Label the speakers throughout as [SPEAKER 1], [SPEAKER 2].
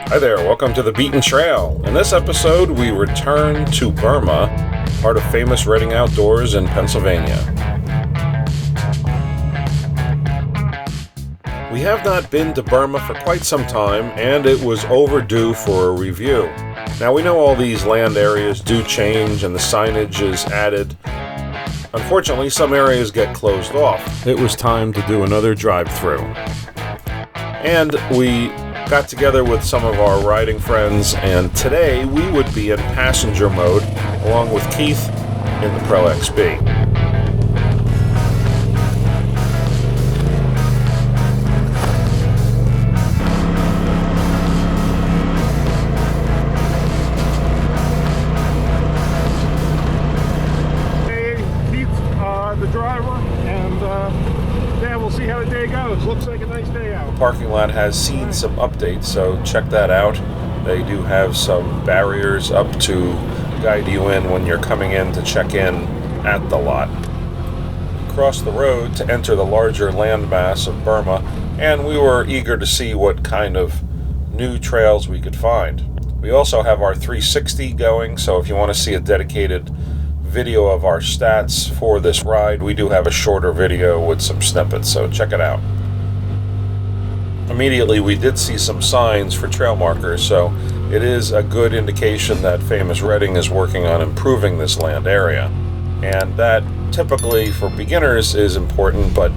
[SPEAKER 1] Hi there, welcome to The Beaten Trail. In this episode, we return to Burma, part of Famous Reading Outdoors in Pennsylvania. We have not been to Burma for quite some time, and it was overdue for a review. Now, we know all these land areas do change and the signage is added. Unfortunately, some areas get closed off. It was time to do another drive-through. And we got together with some of our riding friends, and today we would be in passenger mode along with Keith in the Pro XB.
[SPEAKER 2] The driver, and we'll see how the day goes. Looks like a nice day out.
[SPEAKER 1] The parking lot has seen some updates, so check that out. They do have some barriers up to guide you in when you're coming in to check in at the lot. Cross the road to enter the larger landmass of Burma, and we were eager to see what kind of new trails we could find. We also have our 360 going, so if you want to see a dedicated video of our stats for this ride, we do have a shorter video with some snippets, so check it out. Immediately we did see some signs for trail markers, so it is a good indication that Famous Reading is working on improving this land area, and that typically for beginners is important, but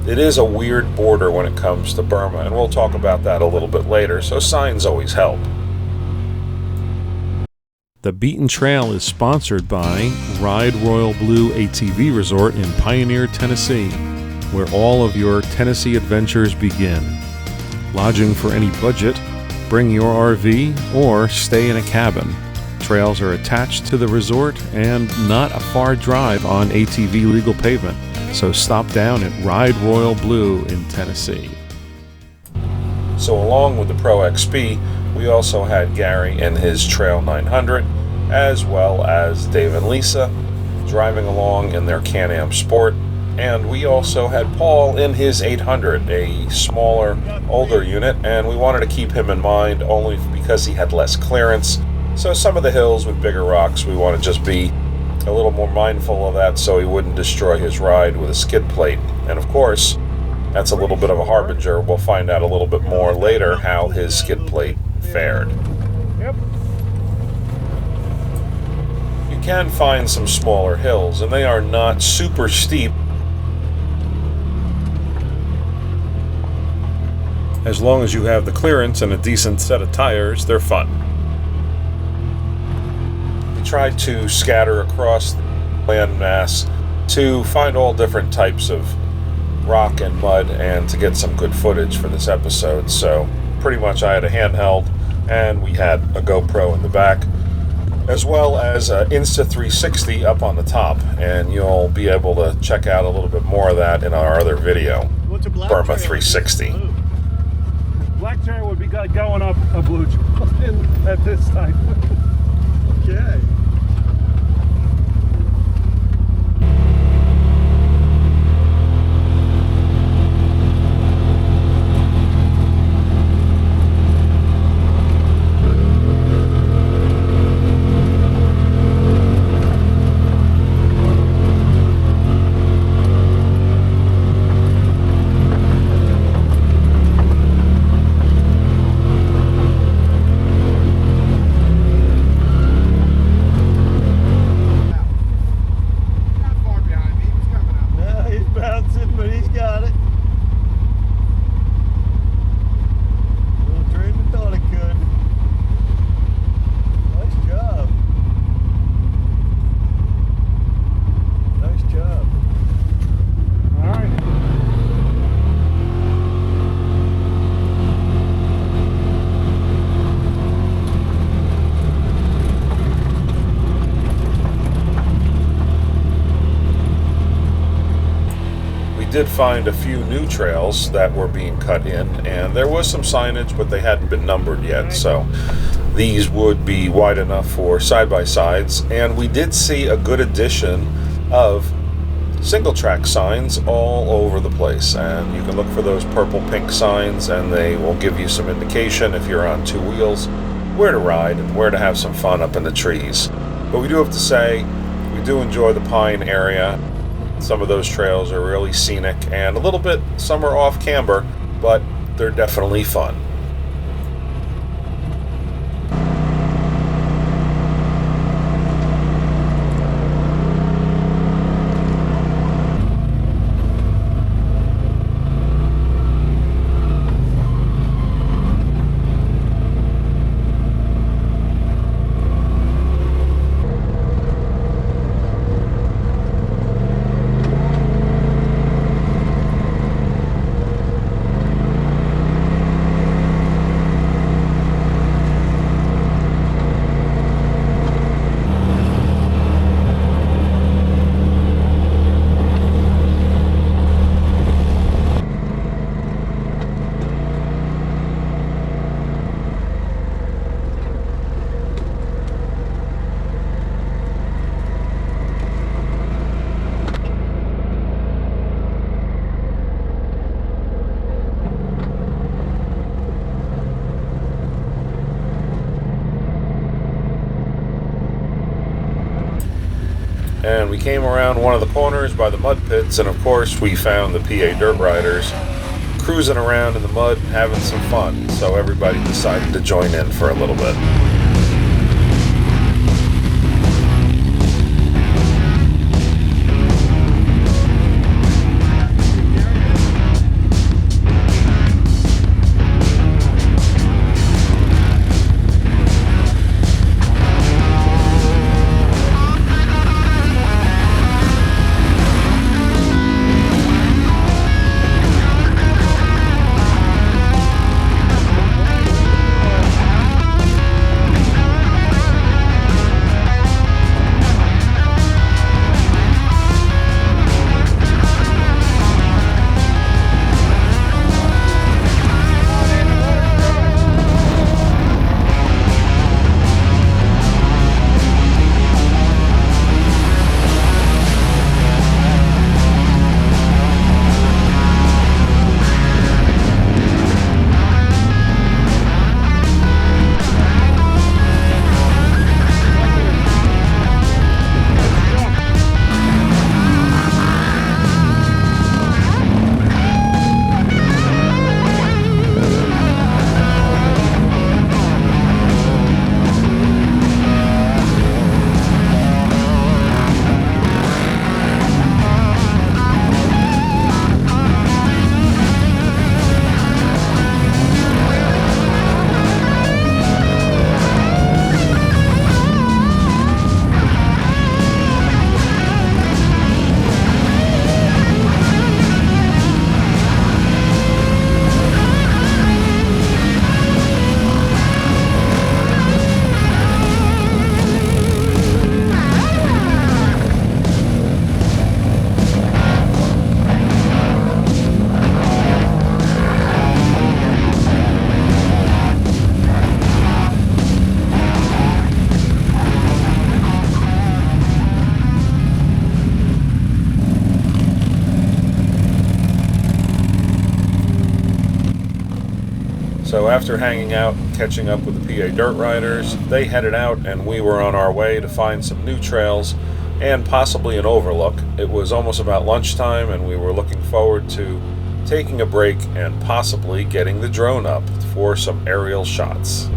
[SPEAKER 1] it is a weird border when it comes to Burma, and we'll talk about that a little bit later, so signs always help. The Beaten Trail is sponsored by Ride Royal Blue ATV Resort in Pioneer, Tennessee, where all of your Tennessee adventures begin. Lodging for any budget, bring your RV, or stay in a cabin. Trails are attached to the resort and not a far drive on ATV legal pavement, so stop down at Ride Royal Blue in Tennessee. So along with the Pro XP, we also had Gary in his Trail 900, as well as Dave and Lisa driving along in their Can-Am Sport, and we also had Paul in his 800, a smaller, older unit, and we wanted to keep him in mind only because he had less clearance. So some of the hills with bigger rocks, we want to just be a little more mindful of that so he wouldn't destroy his ride with a skid plate. And of course, that's a little bit of a harbinger. We'll find out a little bit more later how his skid plate fared.
[SPEAKER 2] Yep.
[SPEAKER 1] You can find some smaller hills, and they are not super steep. As long as you have the clearance and a decent set of tires, they're fun. We tried to scatter across the landmass to find all different types of rock and mud and to get some good footage for this episode. So pretty much I had a handheld and we had a GoPro in the back, as well as an Insta360 up on the top, and you'll be able to check out a little bit more of that in our other video, Burma 360.
[SPEAKER 2] Black trail would be going up a blue trail at this time. Okay.
[SPEAKER 1] Did find a few new trails that were being cut in, and there was some signage, but they hadn't been numbered yet, so these would be wide enough for side-by-sides. And we did see a good addition of single track signs all over the place, and you can look for those purple pink signs and they will give you some indication if you're on two wheels where to ride and where to have some fun up in the trees. But we do have to say we do enjoy the pine area. Some of those trails are really scenic and a little bit, some are off camber, but they're definitely fun. And we came around one of the corners by the mud pits, and of course we found the PA dirt riders cruising around in the mud having some fun, so everybody decided to join in for a little bit. So after hanging out and catching up with the PA dirt riders, they headed out and we were on our way to find some new trails and possibly an overlook. It was almost about lunchtime and we were looking forward to taking a break and possibly getting the drone up for some aerial shots.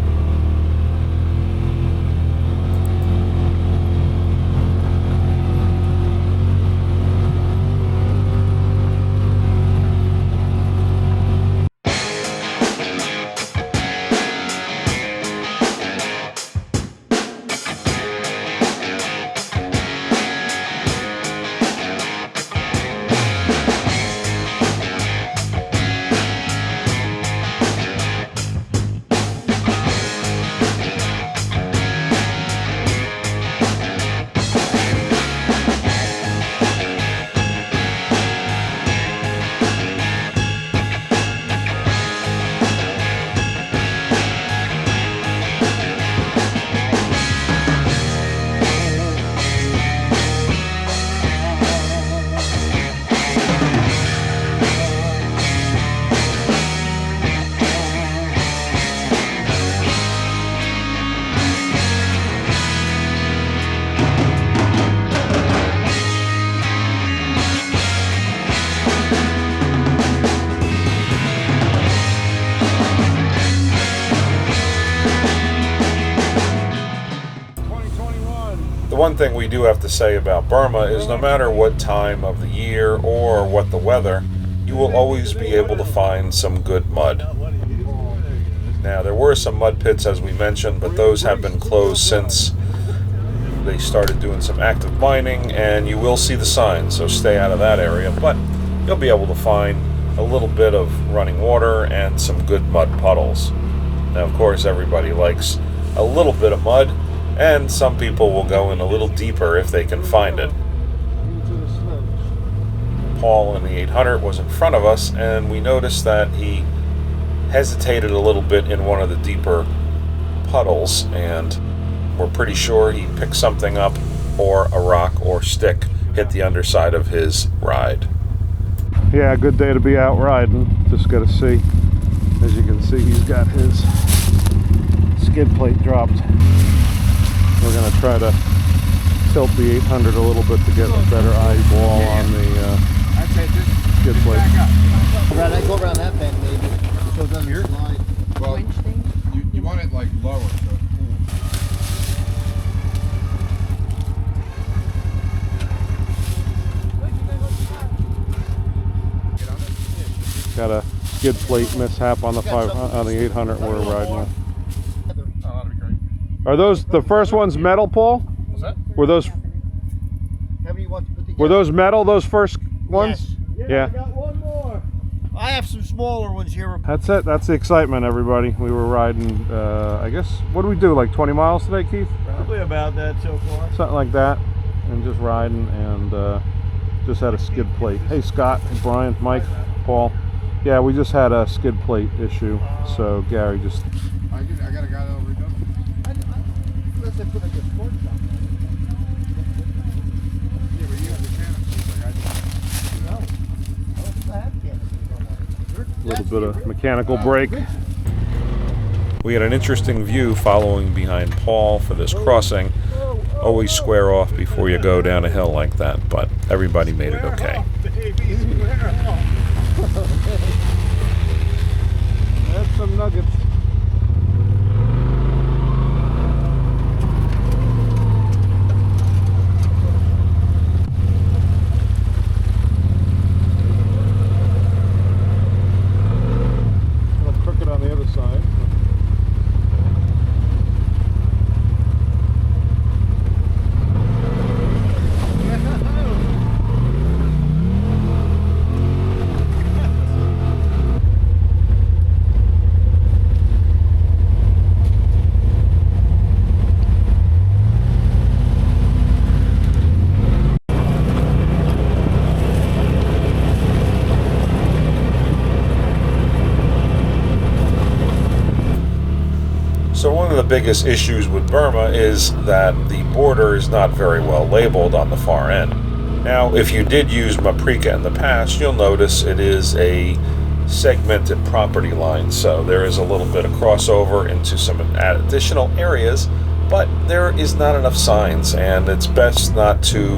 [SPEAKER 1] one thing we do have to say about Burma is no matter what time of the year or what the weather, you will always be able to find some good mud. Now, there were some mud pits, as we mentioned, but those have been closed since they started doing some active mining, and you will see the signs, so stay out of that area. But you'll be able to find a little bit of running water and some good mud puddles. Now, of course, everybody likes a little bit of mud, and some people will go in a little deeper if they can find it. Paul in the 800 was in front of us, and we noticed that he hesitated a little bit in one of the deeper puddles, and we're pretty sure he picked something up, or a rock or stick hit the underside of his ride. Yeah, good day to be out riding. Just got to see, as you can see, he's got his skid plate dropped. We're going to try to tilt the 800 a little bit to get a better eyeball on the skid plate.
[SPEAKER 3] Go around that bend maybe. So it doesn't slide.
[SPEAKER 4] Well, you want it like lower. So
[SPEAKER 1] got a skid plate mishap on the 800 we're riding with.
[SPEAKER 4] that'd be great.
[SPEAKER 1] Are those the first ones metal, Paul?
[SPEAKER 4] What's that?
[SPEAKER 1] Were those
[SPEAKER 3] Were
[SPEAKER 1] those metal? Those first ones?
[SPEAKER 3] Yes.
[SPEAKER 1] Yeah.
[SPEAKER 2] I got one more.
[SPEAKER 3] I have some smaller ones here.
[SPEAKER 1] That's it. That's the excitement, everybody. We were riding, I guess, what did we do, like 20 miles today, Keith?
[SPEAKER 3] Probably about that so far.
[SPEAKER 1] Something like that. And just riding, and just had a skid plate. Hey, Scott, hey, Brian, Mike, Paul. Yeah, we just had a skid plate issue, so Gary just...
[SPEAKER 4] I got a guy that'll redone it.
[SPEAKER 3] Unless they put like a sport shop on
[SPEAKER 4] Yeah, but you have mechanics like I do.
[SPEAKER 3] it. No. I have
[SPEAKER 1] a little bit of mechanical break. We had an interesting view following behind Paul for this crossing. Always square off before you go down a hill like that, but everybody made it okay.
[SPEAKER 2] That's some nuggets.
[SPEAKER 1] A little crooked on the other side. So one of the biggest issues with Burma is that the border is not very well labeled on the far end. Now, if you did use Maprika in the past, you'll notice it is a segmented property line, so there is a little bit of crossover into some additional areas, but there is not enough signs, and it's best not to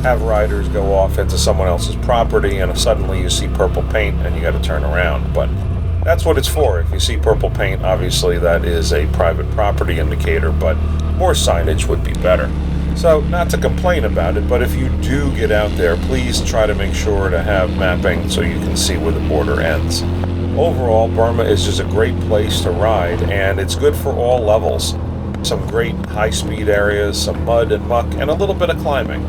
[SPEAKER 1] have riders go off into someone else's property and suddenly you see purple paint and you got to turn around. But that's what it's for. If you see purple paint, obviously that is a private property indicator, but more signage would be better. So, not to complain about it, but if you do get out there, please try to make sure to have mapping so you can see where the border ends. Overall, Burma is just a great place to ride, and it's good for all levels. Some great high-speed areas, some mud and muck, and a little bit of climbing.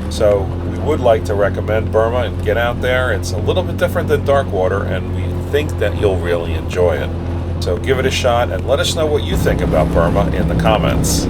[SPEAKER 1] So, we would like to recommend Burma and get out there. It's a little bit different than Darkwater, and we think that you'll really enjoy it. So give it a shot and let us know what you think about Burma in the comments.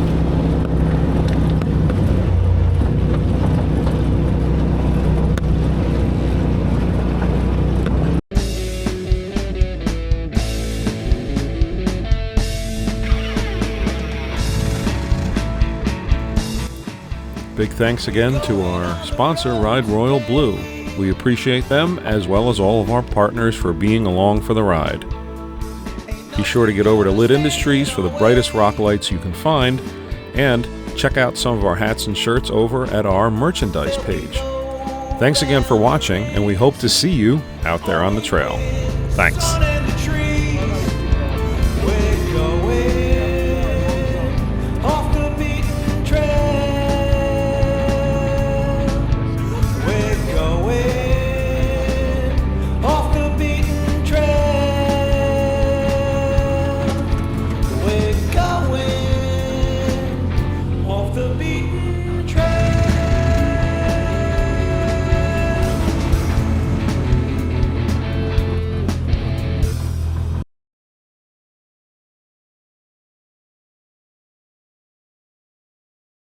[SPEAKER 1] Big thanks again to our sponsor, Ride Royal Blue. We appreciate them, as well as all of our partners, for being along for the ride. Be sure to get over to Lit Industries for the brightest rock lights you can find, and check out some of our hats and shirts over at our merchandise page. Thanks again for watching, and we hope to see you out there on the trail. Thanks.